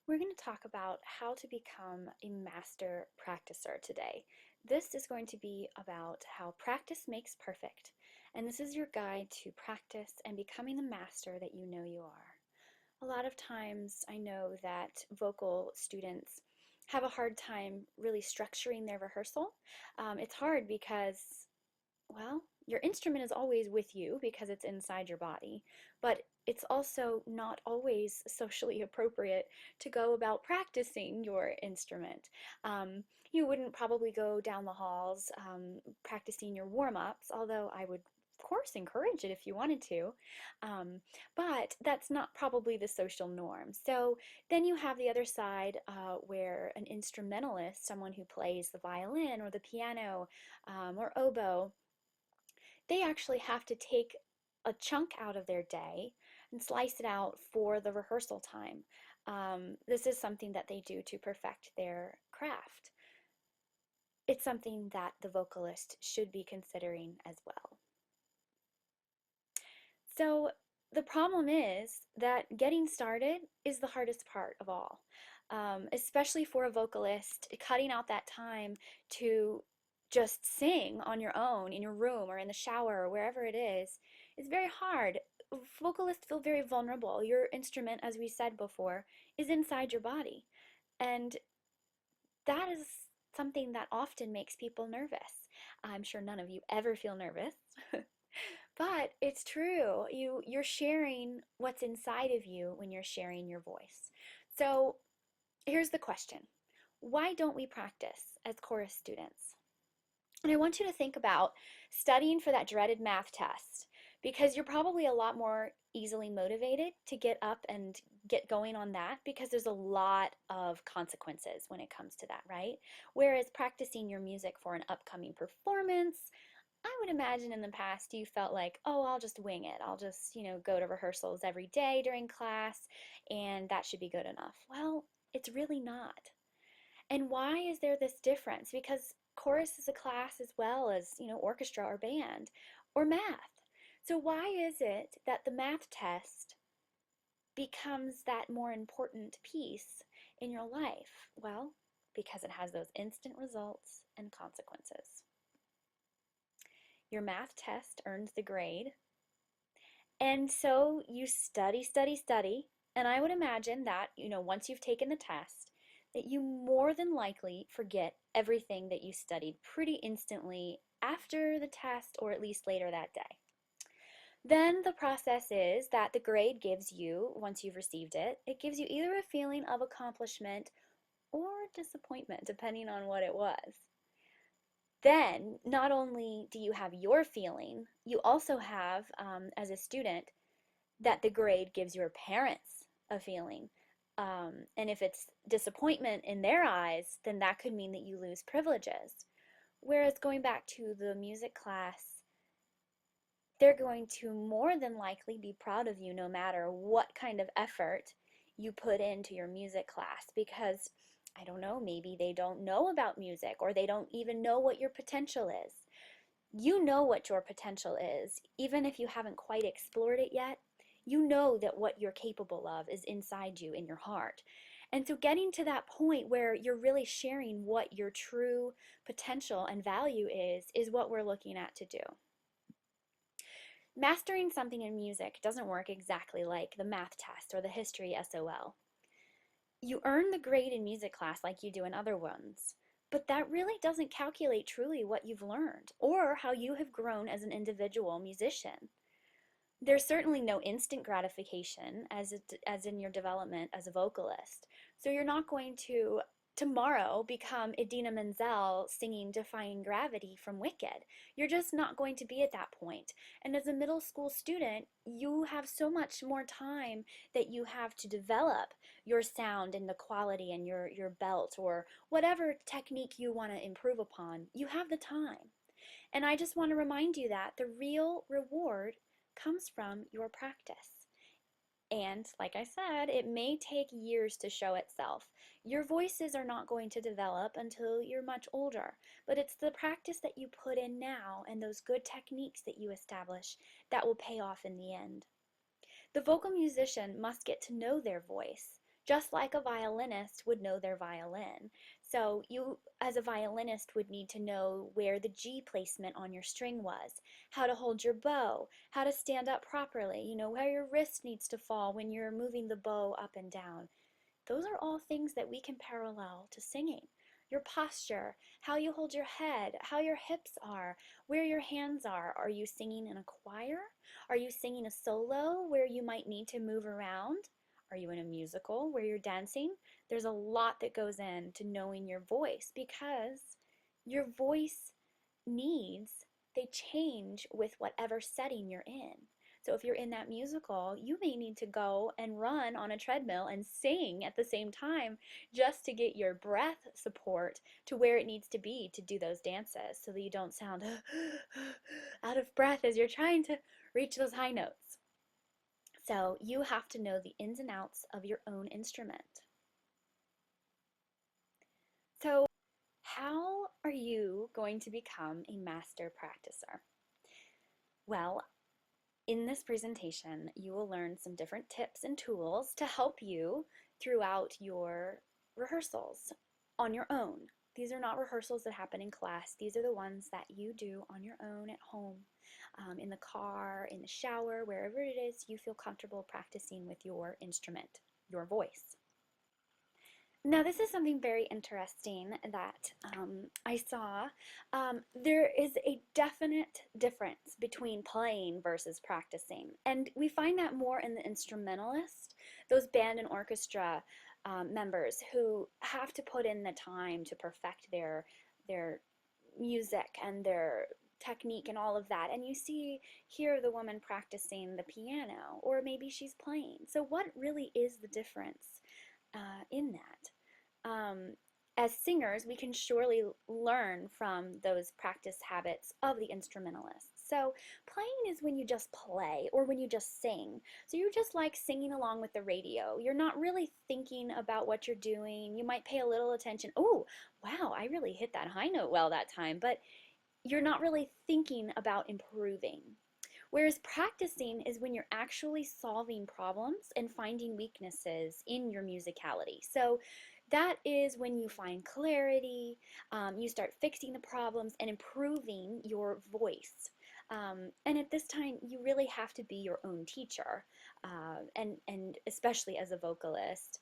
We're going to talk about how to become a master practicer today. This is going to be about how practice makes perfect, and this is your guide to practice and becoming the master that you know you are. A lot of times I know that vocal students have a hard time really structuring their rehearsal. It's hard because, well, your instrument is always with you because it's inside your body, but it's also not always socially appropriate to go about practicing your instrument. You wouldn't probably go down the halls practicing your warm-ups, although I would of course encourage it if you wanted to, but that's not probably the social norm. So then you have the other side where an instrumentalist, someone who plays the violin or the piano or oboe, they actually have to take a chunk out of their day and slice it out for the rehearsal time. This is something that they do to perfect their craft. It's something that the vocalist should be considering as well. So the problem is that getting started is the hardest part of all, especially for a vocalist. Cutting out that time to just sing on your own in your room or in the shower or wherever it is very hard. Vocalists feel very vulnerable. Your instrument, as we said before, is inside your body, and that is something that often makes people nervous. I'm sure none of you ever feel nervous. But it's true. You're sharing what's inside of you when you're sharing your voice. So here's the question. Why don't we practice as chorus students? And I want you to think about studying for that dreaded math test, because you're probably a lot more easily motivated to get up and get going on that because there's a lot of consequences when it comes to that, right? Whereas practicing your music for an upcoming performance, I would imagine in the past you felt like, oh, I'll just wing it. I'll just, go to rehearsals every day during class and that should be good enough. Well, it's really not. And why is there this difference? Because chorus is a class as well as, orchestra or band or math. So why is it that the math test becomes that more important piece in your life? Well, because it has those instant results and consequences. Your math test earns the grade, and so you study, study, study, and I would imagine that, once you've taken the test, that you more than likely forget everything that you studied pretty instantly after the test or at least later that day. Then the process is that the grade gives you, once you've received it, it gives you either a feeling of accomplishment or disappointment, depending on what it was. Then not only do you have your feeling, you also have, as a student, that the grade gives your parents a feeling. And if it's disappointment in their eyes, then that could mean that you lose privileges. Whereas going back to the music class, they're going to more than likely be proud of you no matter what kind of effort you put into your music class, because I don't know, maybe they don't know about music or they don't even know what your potential is. You know what your potential is, even if you haven't quite explored it yet. You know that what you're capable of is inside you in your heart. And so getting to that point where you're really sharing what your true potential and value is what we're looking at to do. Mastering something in music doesn't work exactly like the math test or the history SOL. You earn the grade in music class like you do in other ones, but that really doesn't calculate truly what you've learned or how you have grown as an individual musician. There's certainly no instant gratification as in your development as a vocalist. So you're not going to tomorrow become Idina Menzel singing Defying Gravity from Wicked. You're just not going to be at that point. And as a middle school student, you have so much more time that you have to develop your sound and the quality and your belt or whatever technique you want to improve upon. You have the time. And I just want to remind you that the real reward comes from your practice. And like I said, it may take years to show itself. Your voices are not going to develop until you're much older, but it's the practice that you put in now and those good techniques that you establish that will pay off in the end. The vocal musician must get to know their voice, just like a violinist would know their violin. So you, as a violinist, would need to know where the G placement on your string was, how to hold your bow, how to stand up properly, where your wrist needs to fall when you're moving the bow up and down. Those are all things that we can parallel to singing. Your posture, how you hold your head, how your hips are, where your hands are. Are you singing in a choir? Are you singing a solo where you might need to move around? Are you in a musical where you're dancing? There's a lot that goes into knowing your voice because your voice needs, they change with whatever setting you're in. So if you're in that musical, you may need to go and run on a treadmill and sing at the same time just to get your breath support to where it needs to be to do those dances so that you don't sound out of breath as you're trying to reach those high notes. So you have to know the ins and outs of your own instrument. So how are you going to become a master practicer? Well, in this presentation, you will learn some different tips and tools to help you throughout your rehearsals on your own. These are not rehearsals that happen in class. These are the ones that you do on your own at home, in the car, in the shower, wherever it is you feel comfortable practicing with your instrument, your voice. Now, this is something very interesting that I saw. There is a definite difference between playing versus practicing, and we find that more in the instrumentalist, those band and orchestra members who have to put in the time to perfect their music and their technique and all of that. And you see here the woman practicing the piano, or maybe she's playing. So what really is the difference in that? As singers, we can surely learn from those practice habits of the instrumentalists. So playing is when you just play or when you just sing. So you're just like singing along with the radio. You're not really thinking about what you're doing. You might pay a little attention. Oh, wow, I really hit that high note well that time. But you're not really thinking about improving. Whereas practicing is when you're actually solving problems and finding weaknesses in your musicality. So that is when you find clarity, you start fixing the problems and improving your voice. And at this time, you really have to be your own teacher. And especially as a vocalist,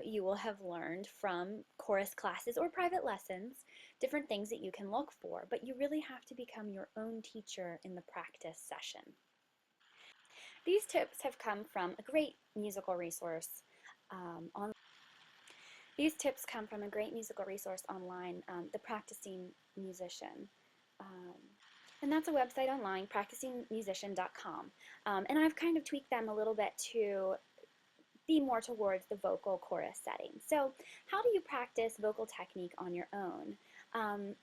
you will have learned from chorus classes or private lessons different things that you can look for, but you really have to become your own teacher in the practice session. These tips have come from a great musical resource online. These tips come from a great musical resource online, The Practicing Musician. Um, and that's a website online, practicingmusician.com. And I've kind of tweaked them a little bit to be more towards the vocal chorus setting. So how do you practice vocal technique on your own?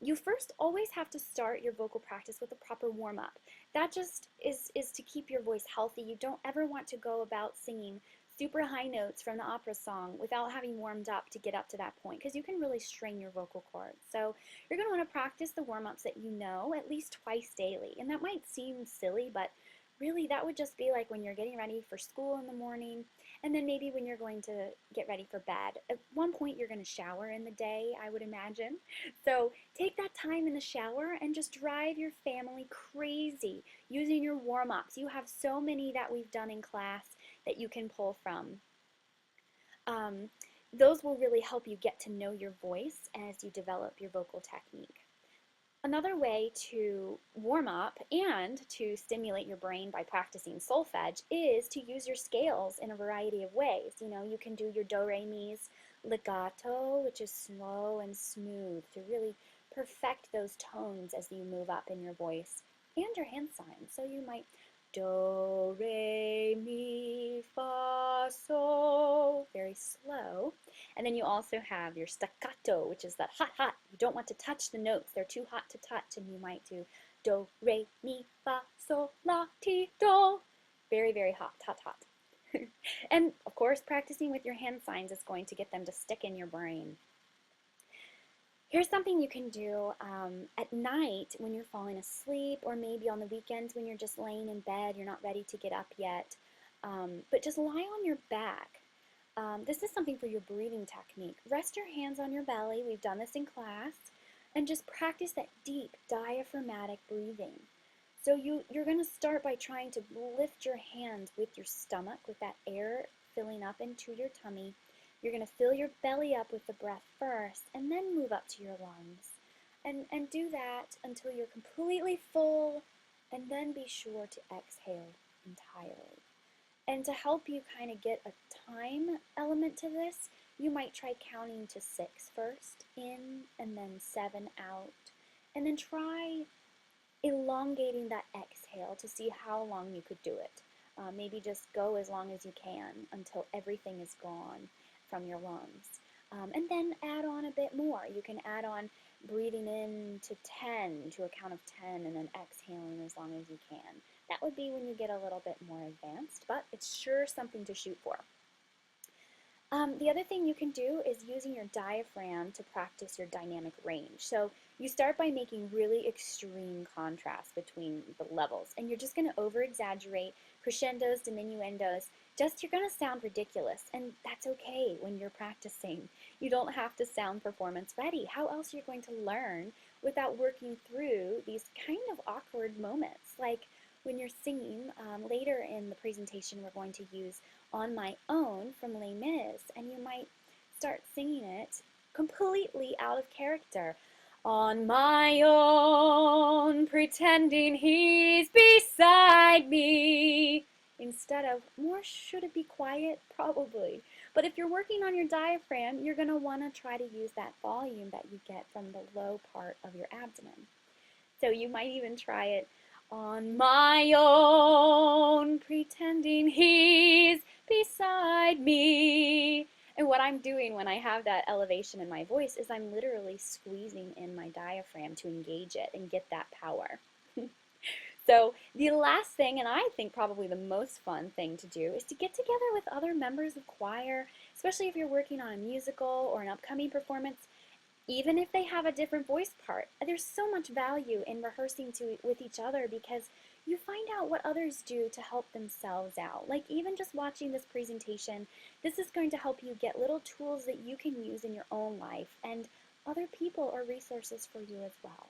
You first always have to start your vocal practice with a proper warm-up. That just is to keep your voice healthy. You don't ever want to go about singing super high notes from the opera song without having warmed up to get up to that point, because you can really strain your vocal cords. So you're going to want to practice the warm-ups that you know at least twice daily. And that might seem silly, but really that would just be like when you're getting ready for school in the morning, and then maybe when you're going to get ready for bed. At one point you're going to shower in the day, I would imagine. So take that time in the shower and just drive your family crazy using your warm-ups. You have so many that we've done in class that you can pull from. Those will really help you get to know your voice as you develop your vocal technique. Another way to warm up and to stimulate your brain by practicing solfege is to use your scales in a variety of ways. You can do your do, re, mi's legato, which is slow and smooth, to really perfect those tones as you move up in your voice, and your hand signs. So you might do, re, mi, fa, sol, very slow. And then you also have your staccato, which is that hot, hot. You don't want to touch the notes. They're too hot to touch, and you might do do, re, mi, fa, sol, la, ti, do. Very, very hot, hot, hot. And, of course, practicing with your hand signs is going to get them to stick in your brain. Here's something you can do at night when you're falling asleep, or maybe on the weekends when you're just laying in bed, you're not ready to get up yet. But just lie on your back. This is something for your breathing technique. Rest your hands on your belly. We've done this in class. And just practice that deep diaphragmatic breathing. So you're going to start by trying to lift your hands with your stomach, with that air filling up into your tummy. You're going to fill your belly up with the breath first, and then move up to your lungs. And do that until you're completely full, and then be sure to exhale entirely. And to help you kind of get a time element to this, you might try counting to 6 first, in, and then 7 out. And then try elongating that exhale to see how long you could do it. Maybe just go as long as you can until everything is gone from your lungs. And then add on a bit more. You can add on breathing in to 10, to a count of 10, and then exhaling as long as you can. That would be when you get a little bit more advanced, but it's sure something to shoot for. The other thing you can do is using your diaphragm to practice your dynamic range. So you start by making really extreme contrast between the levels, and you're just going to over-exaggerate crescendos, diminuendos. You're going to sound ridiculous, and that's okay when you're practicing. You don't have to sound performance ready. How else are you going to learn without working through these kind of awkward moments? Like when you're singing, later in the presentation we're going to use On My Own from Les Mis, and you might start singing it completely out of character. On my own, pretending he's beside me. Instead of, more should it be quiet? Probably. But if you're working on your diaphragm, you're going to want to try to use that volume that you get from the low part of your abdomen. So you might even try it on my own, pretending he's beside me. And what I'm doing when I have that elevation in my voice is I'm literally squeezing in my diaphragm to engage it and get that power. So the last thing, and I think probably the most fun thing to do, is to get together with other members of choir, especially if you're working on a musical or an upcoming performance. Even if they have a different voice part, there's so much value in rehearsing with each other, because you find out what others do to help themselves out. Like even just watching this presentation, this is going to help you get little tools that you can use in your own life, and other people are resources for you as well.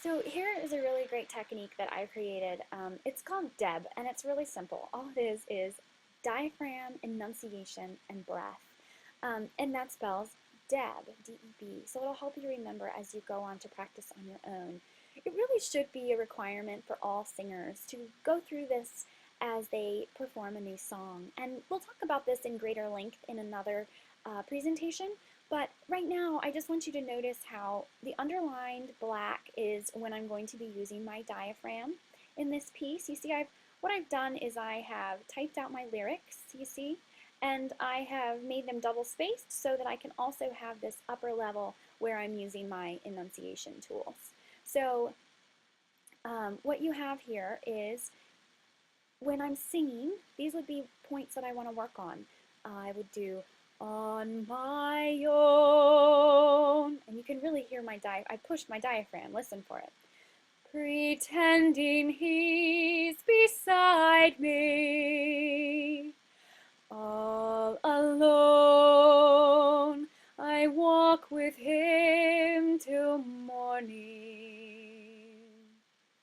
So here is a really great technique that I created. It's called DEB, and it's really simple. All it is diaphragm, enunciation, and breath. And that spells DEB, D-E-B. So it'll help you remember as you go on to practice on your own. It really should be a requirement for all singers to go through this as they perform a new song. And we'll talk about this in greater length in another presentation. But right now, I just want you to notice how the underlined black is when I'm going to be using my diaphragm in this piece. You see, what I've done is I have typed out my lyrics, you see, and I have made them double spaced so that I can also have this upper level where I'm using my enunciation tools. So what you have here is when I'm singing, these would be points that I want to work on. I would do on my own, and you can really hear I pushed my diaphragm, listen for it. Pretending he's beside me, all alone, I walk with him till morning.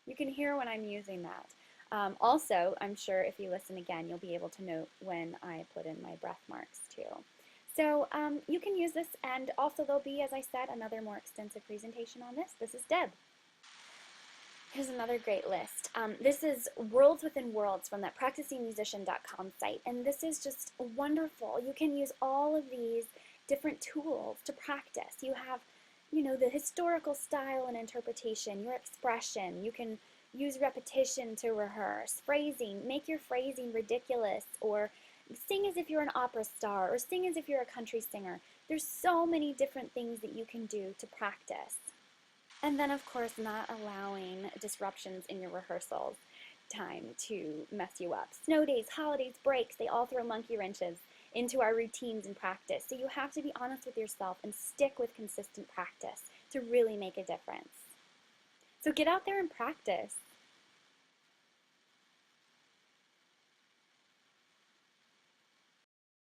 You can hear when I'm using that. Also, I'm sure if you listen again, you'll be able to note when I put in my breath marks too. So you can use this, and also there'll be, as I said, another more extensive presentation on this. This is Deb. Here's another great list. This is Worlds Within Worlds from that practicingmusician.com site, and this is just wonderful. You can use all of these different tools to practice. You have, the historical style and interpretation, your expression. You can use repetition to rehearse, phrasing, make your phrasing ridiculous, or sing as if you're an opera star, or sing as if you're a country singer. There's so many different things that you can do to practice. And then, of course, not allowing disruptions in your rehearsals time to mess you up. Snow days, holidays, breaks, they all throw monkey wrenches into our routines and practice. So you have to be honest with yourself and stick with consistent practice to really make a difference. So get out there and practice.